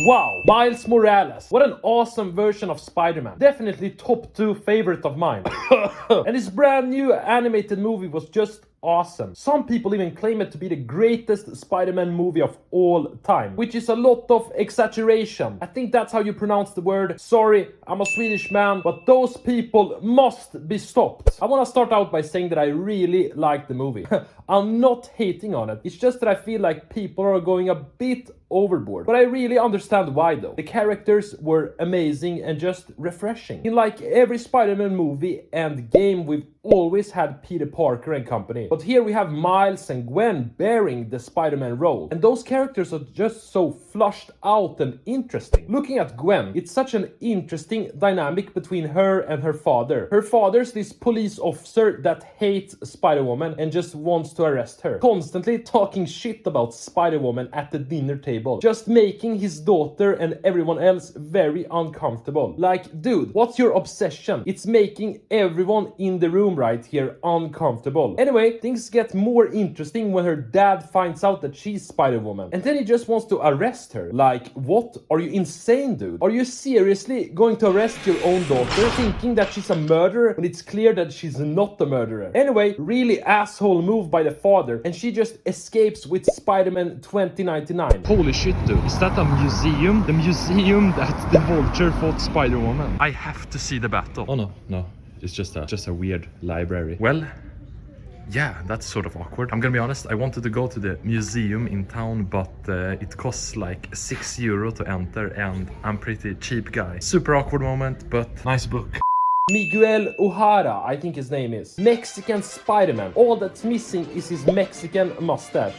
Wow, Miles Morales. What an awesome version of Spider-Man. Definitely top 2 favorite of mine. And this brand new animated movie was just awesome. Some people even claim it to be the greatest Spider-Man movie of all time, which is a lot of exaggeration. I think that's how you pronounce the word. Sorry, I'm a Swedish man, but those people must be stopped. I want to start out by saying that I really like the movie. I'm not hating on it. It's just that I feel like people are going a bit overboard. But I really understand why though. The characters were amazing and just refreshing. In like every Spider-Man movie and game, we've always had Peter Parker and company. But here we have Miles and Gwen bearing the Spider-Man role. And those characters are just so flushed out and interesting. Looking at Gwen, it's such an interesting dynamic between her and her father. Her father's this police officer that hates Spider-Woman and just wants to arrest her. Constantly talking shit about Spider-Woman at the dinner table. Just making his daughter and everyone else very uncomfortable. Like, dude, what's your obsession? It's making everyone in the room right here uncomfortable. Anyway, things get more interesting when her dad finds out that she's Spider-Woman. And then he just wants to arrest her. Like, what? Are you insane, dude? Are you seriously going to arrest your own daughter, thinking that she's a murderer when it's clear that she's not a murderer? Anyway, really asshole move by the father, and she just escapes with Spider-Man 2099. Holy shit, dude. Is that a museum? The museum that the Vulture fought Spider-Woman. I have to see the battle. Oh no. It's just a weird library. Well, yeah, that's sort of awkward. I'm gonna be honest, I wanted to go to the museum in town, but it costs like €6 to enter, and I'm pretty cheap guy. Super awkward moment, but nice book. Miguel O'Hara, I think his name is. Mexican Spider-Man. All that's missing is his Mexican mustache.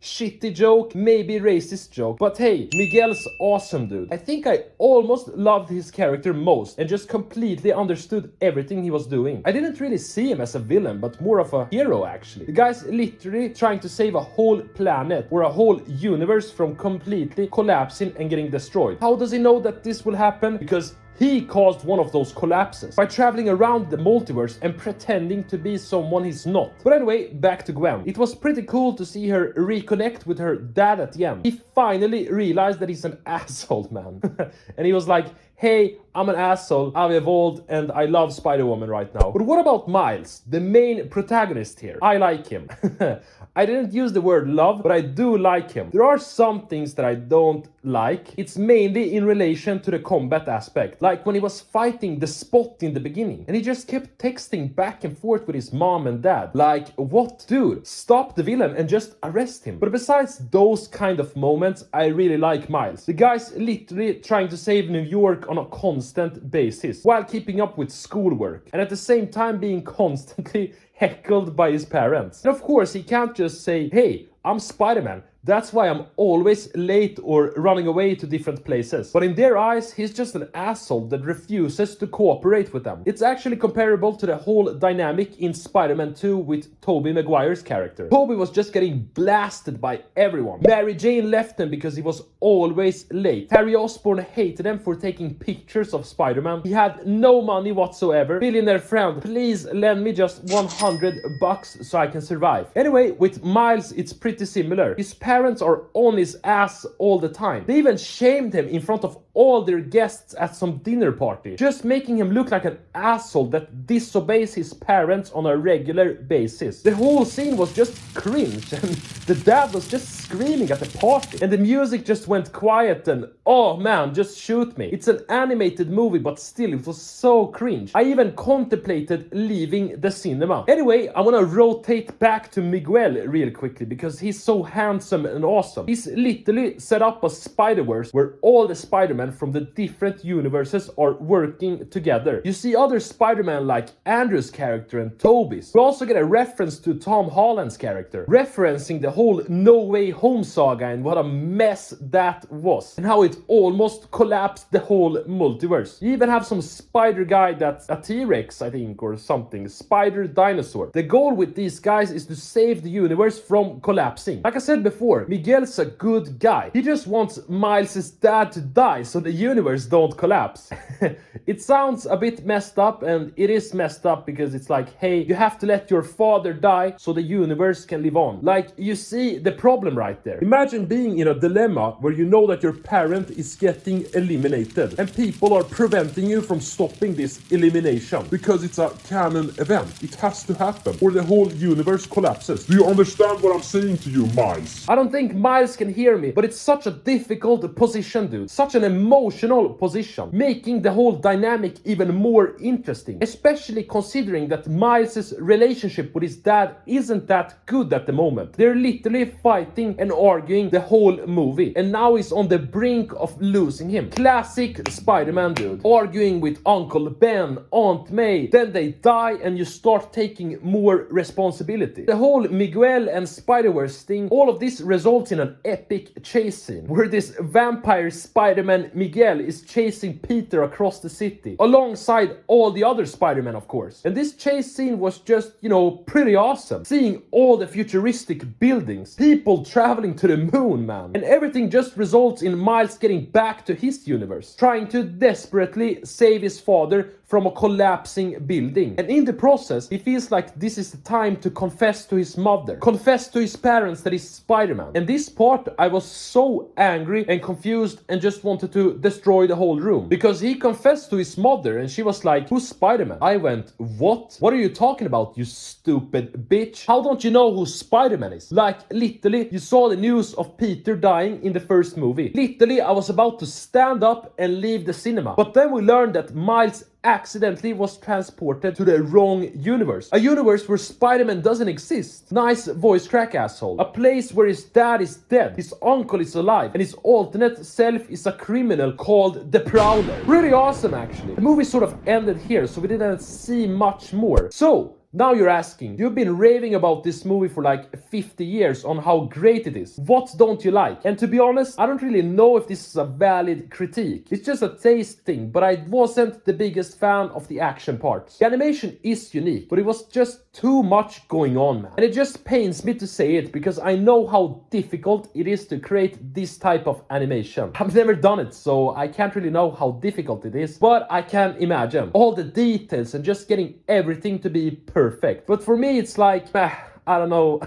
Shitty joke, maybe racist joke, but hey, Miguel's awesome, dude. I think I almost loved his character most and just completely understood everything he was doing. I didn't really see him as a villain, but more of a hero actually. The guy's literally trying to save a whole planet or a whole universe from completely collapsing and getting destroyed. How does he know that this will happen? Because he caused one of those collapses by traveling around the multiverse and pretending to be someone he's not. But anyway, back to Gwen. It was pretty cool to see her reconnect with her dad at the end. He finally realized that he's an asshole, man. And he was like, hey, I'm an asshole, I've evolved, and I love Spider-Woman right now. But what about Miles, the main protagonist here? I like him. I didn't use the word love, but I do like him. There are some things that I don't like. It's mainly in relation to the combat aspect. Like when he was fighting the Spot in the beginning, and he just kept texting back and forth with his mom and dad. Like, what? Dude, stop the villain and just arrest him. But besides those kind of moments, I really like Miles. The guy's literally trying to save New York on a constant basis while keeping up with schoolwork, and at the same time being constantly heckled by his parents. And of course, he can't just say, hey, I'm Spider-Man. That's why I'm always late or running away to different places. But in their eyes, he's just an asshole that refuses to cooperate with them. It's actually comparable to the whole dynamic in Spider-Man 2 with Tobey Maguire's character. Tobey was just getting blasted by everyone. Mary Jane left him because he was always late. Harry Osborn hated him for taking pictures of Spider-Man. He had no money whatsoever. Billionaire friend, please lend me just $100 so I can survive. Anyway, with Miles, it's pretty similar. His parents are on his ass all the time. They even shamed him in front of all their guests at some dinner party, just making him look like an asshole that disobeys his parents on a regular basis. The whole scene was just cringe, and the dad was just screaming at the party, and the music just went quiet, and oh man, just shoot me. It's an animated movie, but still, it was so cringe. I even contemplated leaving the cinema. Anyway, I want to rotate back to Miguel real quickly because he's so handsome and awesome. He's literally set up a Spider-Verse where all the Spider-Man from the different universes are working together. You see other Spider-Man like Andrew's character and Tobey's. We also get a reference to Tom Holland's character, referencing the whole No Way Home saga and what a mess that was, and how it almost collapsed the whole multiverse. You even have some spider guy that's a T-Rex, I think, or something, spider dinosaur. The goal with these guys is to save the universe from collapsing. Like I said before, Miguel's a good guy. He just wants Miles' dad to die so the universe don't collapse. It sounds a bit messed up, and it is messed up because it's like, hey, you have to let your father die so the universe can live on. Like, you see the problem right there. Imagine being in a dilemma where you know that your parent is getting eliminated and people are preventing you from stopping this elimination because it's a canon event. It has to happen or the whole universe collapses. Do you understand what I'm saying to you, Miles? I don't think Miles can hear me, but it's such a difficult position, dude. Such an emotional position, making the whole dynamic even more interesting, especially considering that Miles' relationship with his dad isn't that good at the moment. They're literally fighting and arguing the whole movie, and now he's on the brink of losing him. Classic Spider-Man, dude. Arguing with Uncle Ben, Aunt May, then they die and you start taking more responsibility. The whole Miguel and Spider-Verse thing, all of this results in an epic chase scene where this vampire Spider-Man Miguel is chasing Peter across the city alongside all the other Spider-Men, of course. And this chase scene was just, pretty awesome. Seeing all the futuristic buildings, people traveling to the moon, man. And everything just results in Miles getting back to his universe, trying to desperately save his father from a collapsing building. And in the process, he feels like this is the time to confess to his mother, confess to his parents that he's Spider-Man. And this part, I was so angry and confused and just wanted to destroy the whole room. Because he confessed to his mother and she was like, who's Spider-Man? I went, what? What are you talking about, you stupid bitch? How don't you know who Spider-Man is? Like, literally, you saw the news of Peter dying in the first movie. Literally, I was about to stand up and leave the cinema. But then we learned that Miles accidentally was transported to the wrong universe. A universe where Spider-Man doesn't exist. Nice voice crack, asshole. A place where his dad is dead, his uncle is alive, and his alternate self is a criminal called the Prowler. Pretty awesome, actually. The movie sort of ended here, so we didn't see much more. So, now you're asking, you've been raving about this movie for like 50 years on how great it is. What don't you like? And to be honest, I don't really know if this is a valid critique. It's just a taste thing, but I wasn't the biggest fan of the action parts. The animation is unique, but it was just too much going on, man. And it just pains me to say it because I know how difficult it is to create this type of animation. I've never done it, so I can't really know how difficult it is, but I can imagine all the details and just getting everything to be perfect. But for me, it's like, I don't know.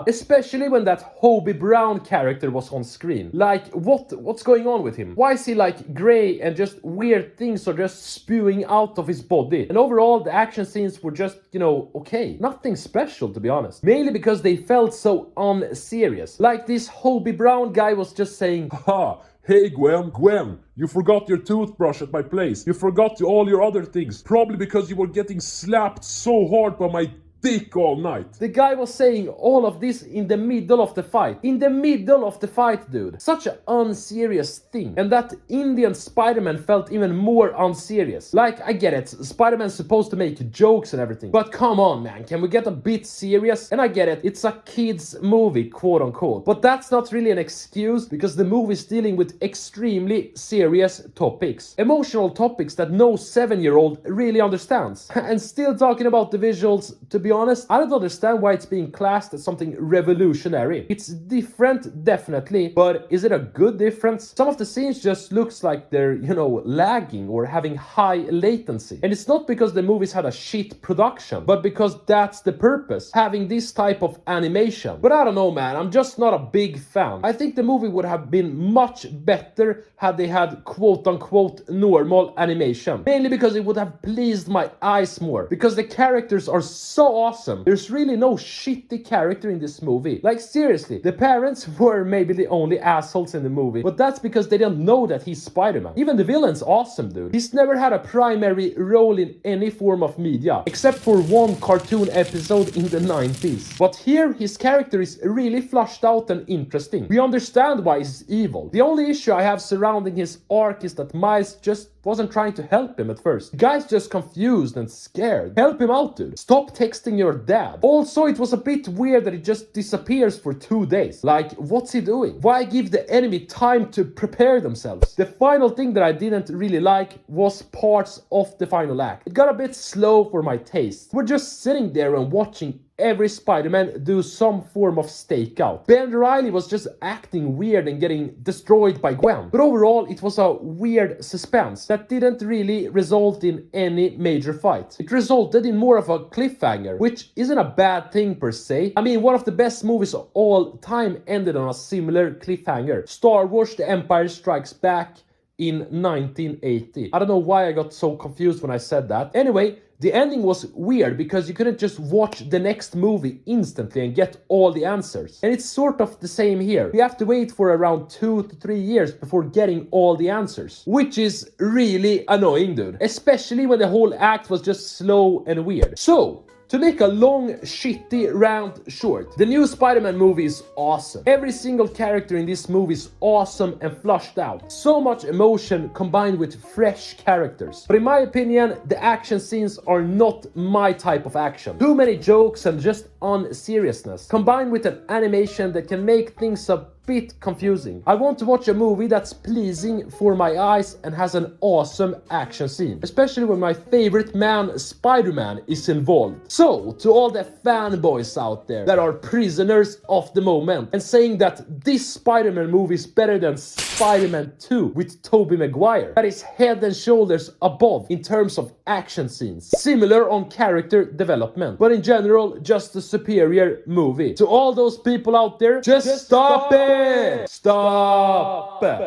Especially when that Hobie Brown character was on screen. Like, what's going on with him? Why is he like gray and just weird things are just spewing out of his body? And overall, the action scenes were just, okay. Nothing special, to be honest. Mainly because they felt so unserious. Like this Hobie Brown guy was just saying, Ha! Hey Gwen, you forgot your toothbrush at my place. You forgot all your other things. Probably because you were getting slapped so hard by my dick all night. The guy was saying all of this in the middle of the fight. In the middle of the fight, dude. Such an unserious thing. And that Indian Spider-Man felt even more unserious. Like, I get it. Spider-Man's supposed to make jokes and everything. But come on, man. Can we get a bit serious? And I get it. It's a kid's movie, quote unquote. But that's not really an excuse because the movie's dealing with extremely serious topics. Emotional topics that no 7-year-old really understands. And still talking about the visuals, to be honest, I don't understand why it's being classed as something revolutionary. It's different, definitely, but is it a good difference? Some of the scenes just looks like they're, lagging or having high latency. And it's not because the movies had a shit production, but because that's the purpose, having this type of animation. But I don't know, man, I'm just not a big fan. I think the movie would have been much better had they had quote-unquote normal animation. Mainly because it would have pleased my eyes more. Because the characters are so awesome. There's really no shitty character in this movie. Like, seriously, the parents were maybe the only assholes in the movie, but that's because they didn't know that he's Spider-Man. Even the villain's awesome, dude. He's never had a primary role in any form of media, except for one cartoon episode in the 90s. But here, his character is really flushed out and interesting. We understand why he's evil. The only issue I have surrounding his arc is that Miles just wasn't trying to help him at first. The guy's just confused and scared. Help him out, dude. Stop texting your dad. Also, it was a bit weird that he just disappears for 2 days. Like, what's he doing? Why give the enemy time to prepare themselves? The final thing that I didn't really like was parts of the final act. It got a bit slow for my taste. We're just sitting there and watching every Spider-Man do some form of stakeout. Ben Reilly was just acting weird and getting destroyed by Gwen. But overall, it was a weird suspense that didn't really result in any major fight. It resulted in more of a cliffhanger, which isn't a bad thing per se. I mean, one of the best movies of all time ended on a similar cliffhanger. Star Wars: The Empire Strikes Back in 1980. I don't know why I got so confused when I said that. Anyway, the ending was weird because you couldn't just watch the next movie instantly and get all the answers. And it's sort of the same here. You have to wait for around 2 to 3 years before getting all the answers. Which is really annoying, dude. Especially when the whole act was just slow and weird. So, to make a long, shitty rant short, the new Spider-Man movie is awesome. Every single character in this movie is awesome and flushed out. So much emotion combined with fresh characters. But in my opinion, the action scenes are not my type of action. Too many jokes and just unseriousness, combined with an animation that can make things a bit confusing. I want to watch a movie that's pleasing for my eyes and has an awesome action scene, especially when my favorite man, Spider-Man, is involved. So, to all the fanboys out there that are prisoners of the moment and saying that this Spider-Man movie is better than Spider-Man 2 with Tobey Maguire, that is head and shoulders above in terms of action scenes, similar on character development, but in general, just a superior movie. To all those people out there, just stop it! Stop!